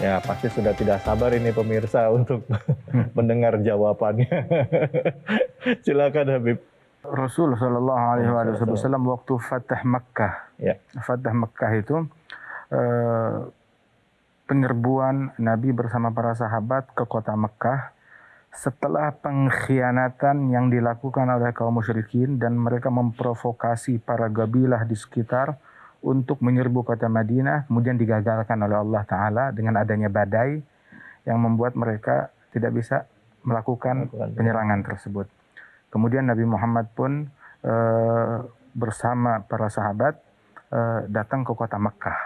Ya, pasti sudah tidak sabar ini pemirsa untuk mendengar jawabannya. Silakan Habib. Rasul Shallallahu Alaihi Wasallam waktu Fatah Makkah, Ya. Fatah Makkah itu penyerbuan Nabi bersama para sahabat ke kota Makkah setelah pengkhianatan yang dilakukan oleh kaum musyrikin dan mereka memprovokasi para kabilah di sekitar untuk menyerbu kota Madinah, kemudian digagalkan oleh Allah Ta'ala dengan adanya badai yang membuat mereka tidak bisa melakukan penyerangan tersebut. Kemudian Nabi Muhammad pun bersama para sahabat datang ke kota Makkah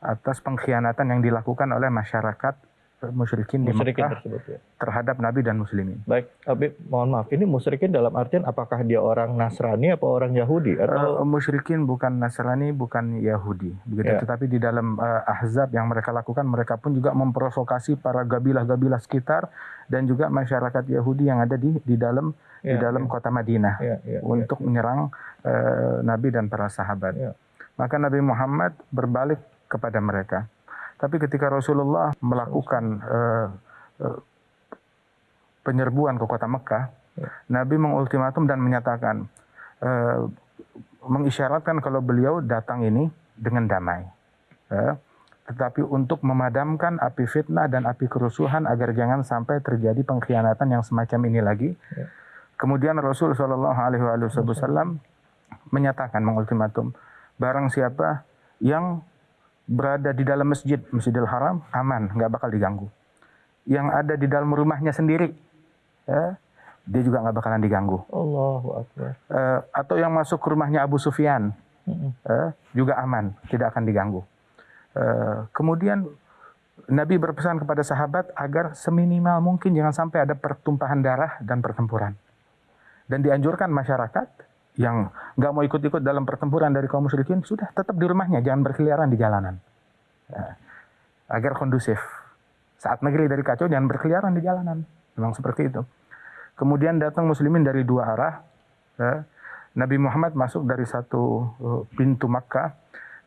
atas pengkhianatan yang dilakukan oleh masyarakat musyrikin di Makkah tersebut, terhadap Nabi dan Muslimin. Baik, Habib, mohon maaf, ini musyrikin dalam artian apakah dia orang Nasrani atau orang Yahudi? Atau musyrikin bukan Nasrani, bukan Yahudi, begitu. Tetapi di dalam Ahzab yang mereka lakukan, mereka pun juga memprovokasi para kabilah-kabilah sekitar dan juga masyarakat Yahudi yang ada di dalam kota Madinah untuk menyerang Nabi dan para sahabat. Maka Nabi Muhammad berbalik kepada mereka. Tapi ketika Rasulullah melakukan penyerbuan ke kota Mekah, Nabi mengultimatum dan menyatakan, mengisyaratkan kalau beliau datang ini dengan damai. Tetapi untuk memadamkan api fitnah dan api kerusuhan agar jangan sampai terjadi pengkhianatan yang semacam ini lagi. Kemudian Rasul Shallallahu Alaihi Wasallam menyatakan, mengultimatum, barang siapa yang berada di dalam Masjidil Haram aman, nggak bakal diganggu. Yang ada di dalam rumahnya sendiri, dia juga nggak bakalan diganggu. Allahu Akbar. Atau yang masuk ke rumahnya Abu Sufyan, juga aman, tidak akan diganggu. Kemudian Nabi berpesan kepada sahabat agar seminimal mungkin jangan sampai ada pertumpahan darah dan pertempuran. Dan dianjurkan masyarakat yang nggak mau ikut-ikut dalam pertempuran dari kaum musyrikin, sudah tetap di rumahnya, jangan berkeliaran di jalanan. Agar kondusif. Saat negeri dari kacau, jangan berkeliaran di jalanan. Memang seperti itu. Kemudian datang muslimin dari dua arah. Nabi Muhammad masuk dari satu pintu Makkah.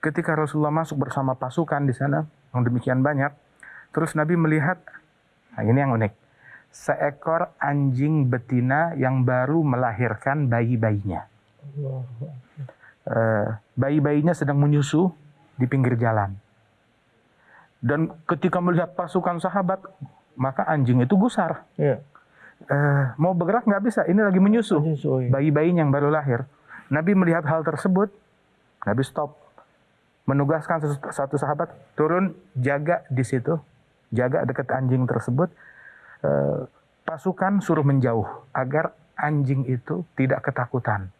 Ketika Rasulullah masuk bersama pasukan di sana, yang demikian banyak, terus Nabi melihat, nah ini yang unik, seekor anjing betina yang baru melahirkan bayi-bayinya. Bayi-bayinya sedang menyusu di pinggir jalan. Dan ketika melihat pasukan sahabat, maka anjing itu gusar. Mau bergerak nggak bisa, ini lagi menyusu bayi-bayinya yang baru lahir. Nabi melihat hal tersebut, Nabi stop, menugaskan satu sahabat turun jaga di situ, jaga dekat anjing tersebut. Pasukan suruh menjauh agar anjing itu tidak ketakutan.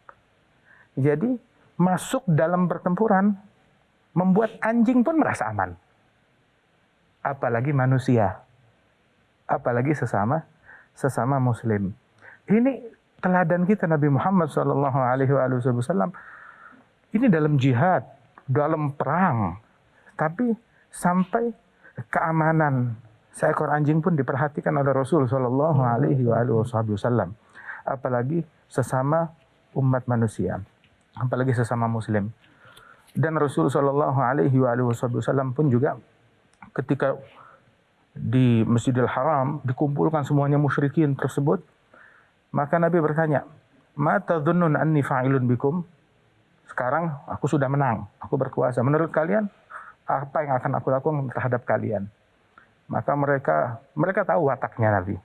Jadi masuk dalam pertempuran membuat anjing pun merasa aman. Apalagi manusia, apalagi sesama muslim. Ini teladan kita Nabi Muhammad SAW. Ini dalam jihad, dalam perang, tapi sampai keamanan seekor anjing pun diperhatikan oleh Rasul Shallallahu Alaihi Wasallam. Apalagi sesama umat manusia, apalagi sesama muslim. Dan Rasul Shallallahu Alaihi Wasallam pun juga ketika di Masjidil Haram dikumpulkan semuanya musyrikin tersebut, maka Nabi bertanya, "Ma tadhunnun anni fa'ilun bikum?" Sekarang aku sudah menang, aku berkuasa. Menurut kalian apa yang akan aku lakukan terhadap kalian? Maka mereka tahu wataknya Nabi.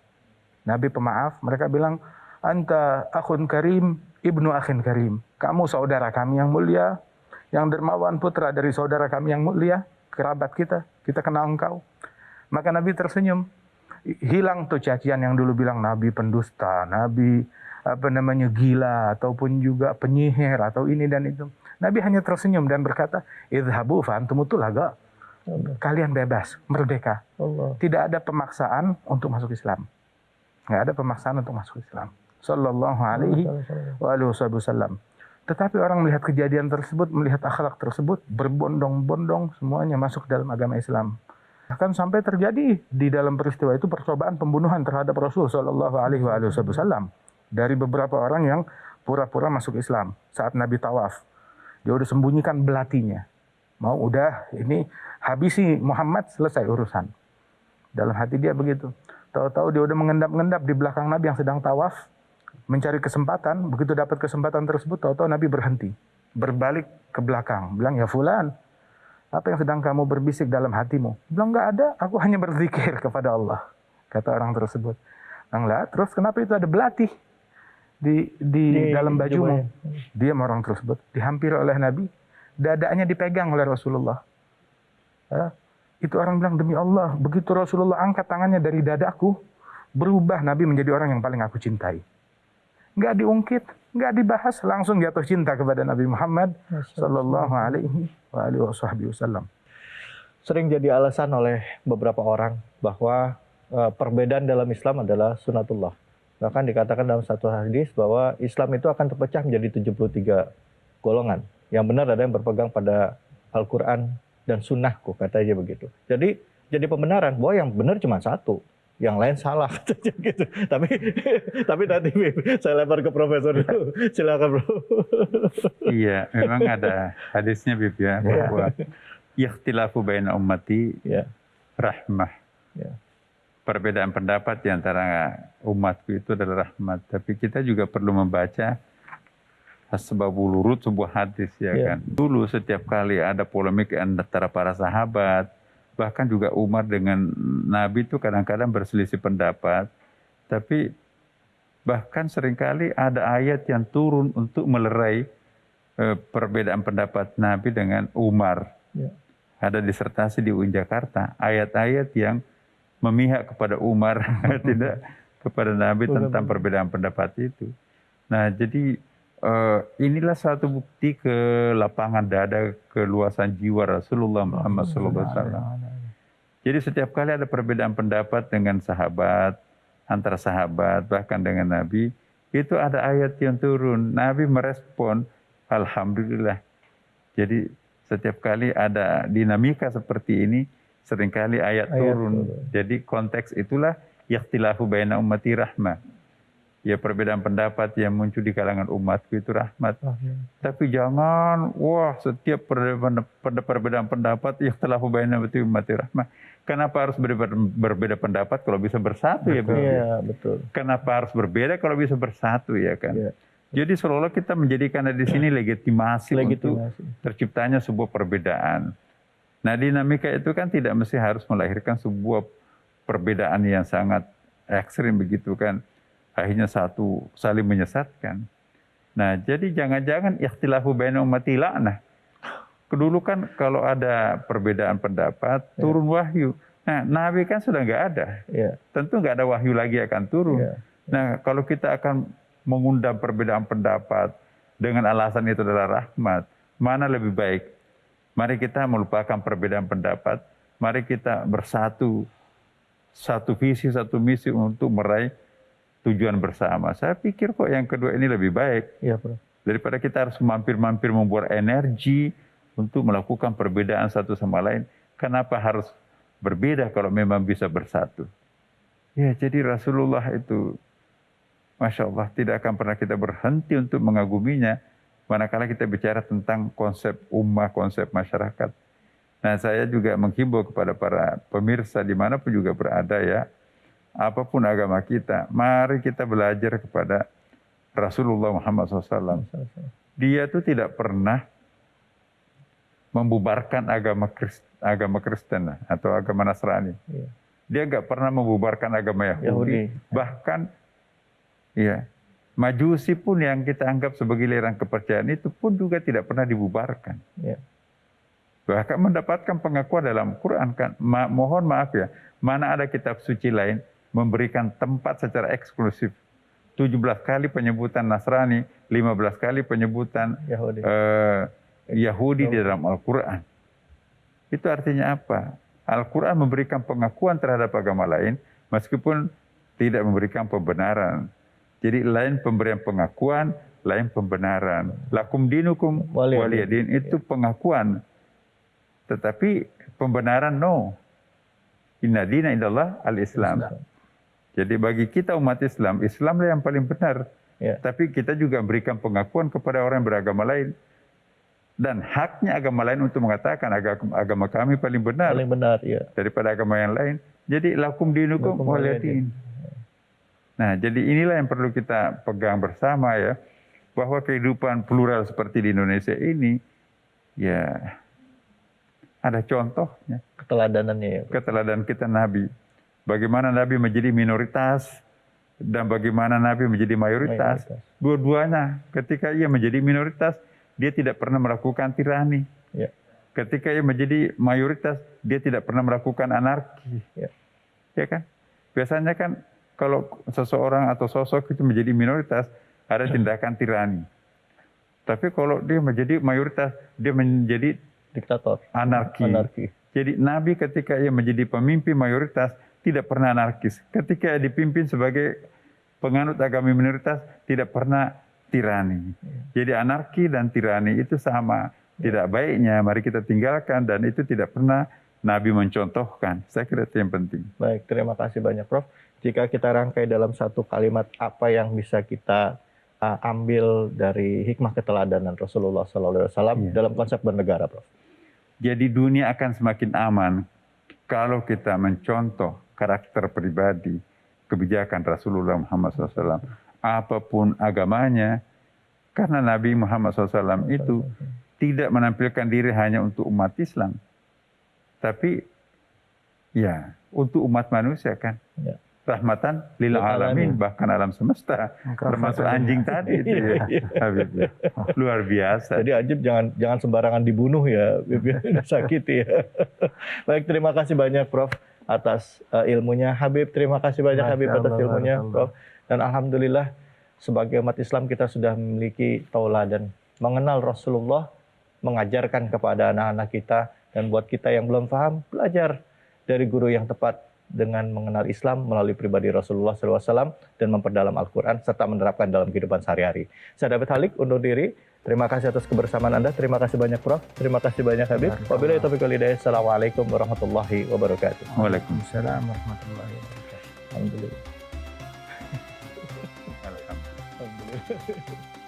Nabi pemaaf, mereka bilang, "Anta akhun karim, ibnu akhin karim." Kamu saudara kami yang mulia, yang dermawan, putra dari saudara kami yang mulia, kerabat kita kenal engkau. Maka Nabi tersenyum. Hilang tuh cacian yang dulu bilang Nabi pendusta, Nabi gila, ataupun juga penyihir, atau ini dan itu. Nabi hanya tersenyum dan berkata, "Idhabu fa antum tulaqa." Kalian bebas, merdeka. Tidak ada pemaksaan untuk masuk Islam. Nggak ada pemaksaan untuk masuk Islam. Sallallahu alaihi wasallam. Tetapi orang melihat kejadian tersebut, melihat akhlak tersebut, berbondong-bondong semuanya masuk dalam agama Islam. Bahkan sampai terjadi di dalam peristiwa itu percobaan pembunuhan terhadap Rasul Sallallahu Alaihi Wasallam dari beberapa orang yang pura-pura masuk Islam saat Nabi tawaf. Dia udah sembunyikan belatinya. Mau udah, ini habisi Muhammad, selesai urusan. Dalam hati dia begitu. Tahu-tahu dia udah mengendap-endap di belakang Nabi yang sedang tawaf, mencari kesempatan. Begitu dapat kesempatan tersebut, tahu-tahu Nabi berhenti, berbalik ke belakang, bilang, ya fulan, apa yang sedang kamu berbisik dalam hatimu? Bilang, nggak ada, aku hanya berzikir kepada Allah. Kata orang tersebut. Bilang, lah, terus kenapa itu ada belatih di dalam bajumu? Diam orang tersebut, dihampiri oleh Nabi, dadanya dipegang oleh Rasulullah. Itu orang bilang, demi Allah, begitu Rasulullah angkat tangannya dari dadaku, berubah Nabi menjadi orang yang paling aku cintai. Nggak diungkit, nggak dibahas, langsung jatuh cinta kepada Nabi Muhammad Sallallahu Alaihi Wasallam. Sering jadi alasan oleh beberapa orang bahwa perbedaan dalam Islam adalah sunatullah. Bahkan dikatakan dalam satu hadis bahwa Islam itu akan terpecah menjadi 73 golongan. Yang benar ada yang berpegang pada Al-Quran dan sunnahku, katanya begitu. Jadi pembenaran bahwa yang benar cuma satu, yang lain salah, katanya gitu. Tapi nanti saya lempar ke Profesor dulu. Silakan, Bro. Iya, memang ada hadisnya, Bib, ya, bahwa ikhtilafu baina ummati rahmah. Perbedaan pendapat di antara umatku itu adalah rahmat. Tapi kita juga perlu membaca asbabul wurud sebuah hadis, ya kan. Dulu setiap kali ada polemik antara para sahabat, bahkan juga Umar dengan Nabi itu kadang-kadang berselisih pendapat. Tapi bahkan seringkali ada ayat yang turun untuk melerai perbedaan pendapat Nabi dengan Umar. Ada disertasi di UIN Jakarta, ayat-ayat yang memihak kepada Umar, tidak kepada Nabi tentang perbedaan pendapat itu. Nah, jadi inilah satu bukti kelapangan dada, keluasan jiwa Rasulullah Muhammad SAW. Jadi setiap kali ada perbedaan pendapat dengan sahabat, antara sahabat, bahkan dengan Nabi, itu ada ayat yang turun. Nabi merespon, alhamdulillah. Jadi setiap kali ada dinamika seperti ini, seringkali ayat turun. Jadi konteks itulah ikhtilafu baina ummati rahmah. Ya, perbedaan pendapat yang muncul di kalangan umatku itu rahmat. Tapi jangan, setiap perbedaan pendapat ikhtilafu baina ummati rahmah. Kenapa harus berbeda pendapat kalau bisa bersatu, ya? Iya, betul. Kenapa harus berbeda kalau bisa bersatu, ya kan? Jadi seolah-olah kita menjadikan di sini legitimasi untuk terciptanya sebuah perbedaan. Nah, dinamika itu kan tidak mesti harus melahirkan sebuah perbedaan yang sangat ekstrim begitu kan. Akhirnya satu saling menyesatkan. Nah, jadi jangan-jangan ikhtilafu baina ummati la'nah. Dulu kan kalau ada perbedaan pendapat, turun wahyu. Nah, Nabi kan sudah nggak ada. Tentu nggak ada wahyu lagi akan turun. Nah, kalau kita akan mengundang perbedaan pendapat dengan alasan itu adalah rahmat, mana lebih baik? Mari kita melupakan perbedaan pendapat. Mari kita bersatu, satu visi, satu misi untuk meraih tujuan bersama. Saya pikir kok yang kedua ini lebih baik. Daripada kita harus mampir-mampir membuat energi untuk melakukan perbedaan satu sama lain. Kenapa harus berbeda kalau memang bisa bersatu? Ya, jadi Rasulullah itu, Masya Allah, tidak akan pernah kita berhenti untuk mengaguminya. Manakala kita bicara tentang konsep ummah, konsep masyarakat. Nah, saya juga menghimbau kepada para pemirsa dimanapun juga berada, ya, apapun agama kita, mari kita belajar kepada Rasulullah Muhammad SAW. Dia itu tidak pernah membubarkan agama Kristen atau agama Nasrani. Dia nggak pernah membubarkan agama Yahudi. Bahkan, ya, Majusi pun yang kita anggap sebagai aliran kepercayaan itu pun juga tidak pernah dibubarkan. Bahkan mendapatkan pengakuan dalam Quran kan. Mohon maaf ya, mana ada kitab suci lain memberikan tempat secara eksklusif. 17 kali penyebutan Nasrani, 15 kali penyebutan Yahudi di dalam Al-Quran. Itu artinya apa? Al-Quran memberikan pengakuan terhadap agama lain, meskipun tidak memberikan pembenaran. Jadi lain pemberian pengakuan, lain pembenaran. Lakum dinukum waliyadin, itu pengakuan. Tetapi pembenaran no. Inna dina indallah al-Islam. Jadi bagi kita umat Islam, Islamlah yang paling benar. Tapi kita juga berikan pengakuan kepada orang yang beragama lain. Dan haknya agama lain untuk mengatakan agama kami paling benar. Paling benar, ya. Daripada agama yang lain. Jadi lakum dinukum waliyadin. Nah, jadi inilah yang perlu kita pegang bersama ya. Bahwa kehidupan plural seperti di Indonesia ini, ya ada contohnya. Keteladanannya ya. Keteladan kita Nabi. Bagaimana Nabi menjadi minoritas dan bagaimana Nabi menjadi mayoritas. Dua-duanya ketika ia menjadi minoritas, dia tidak pernah melakukan tirani. Ya. Ketika ia menjadi mayoritas, dia tidak pernah melakukan anarki. Ya kan? Biasanya kan kalau seseorang atau sosok itu menjadi minoritas, ada tindakan tirani. Tapi kalau dia menjadi mayoritas, dia menjadi diktator, anarki. Jadi Nabi ketika ia menjadi pemimpin mayoritas, tidak pernah anarkis. Ketika ia dipimpin sebagai penganut agama minoritas, tidak pernah tirani. Jadi anarki dan tirani itu sama. Tidak baiknya, mari kita tinggalkan, dan itu tidak pernah Nabi mencontohkan. Saya kira itu yang penting. Baik, terima kasih banyak Prof. Jika kita rangkai dalam satu kalimat, apa yang bisa kita ambil dari hikmah keteladanan Rasulullah SAW dalam konsep bernegara, Prof? Jadi dunia akan semakin aman kalau kita mencontoh karakter pribadi, kebijakan Rasulullah Muhammad SAW. Apapun agamanya, karena Nabi Muhammad SAW itu tidak menampilkan diri hanya untuk umat Islam, tapi ya untuk umat manusia kan. Ya. Rahmatan lil alamin, bahkan alam semesta, termasuk anjing tadi itu ya. Habib, ya. Luar biasa. Jadi anjing jangan sembarangan dibunuh ya, sakit ya. Baik, terima kasih banyak Prof atas ilmunya. Habib, terima kasih banyak Habib atas ilmunya, Prof. Dan alhamdulillah sebagai umat Islam kita sudah memiliki tauladan, mengenal Rasulullah, mengajarkan kepada anak-anak kita, dan buat kita yang belum paham, belajar dari guru yang tepat dengan mengenal Islam melalui pribadi Rasulullah SAW dan memperdalam Al-Quran serta menerapkan dalam kehidupan sehari-hari. Saya David Halik undur diri. Terima kasih atas kebersamaan Anda. Terima kasih banyak Prof. Terima kasih banyak Habib. Wabillahi taufiq wal hidayah. Assalamualaikum warahmatullahi wabarakatuh. Waalaikumsalam warahmatullahi wabarakatuh. Alhamdulillah. Alhamdulillah.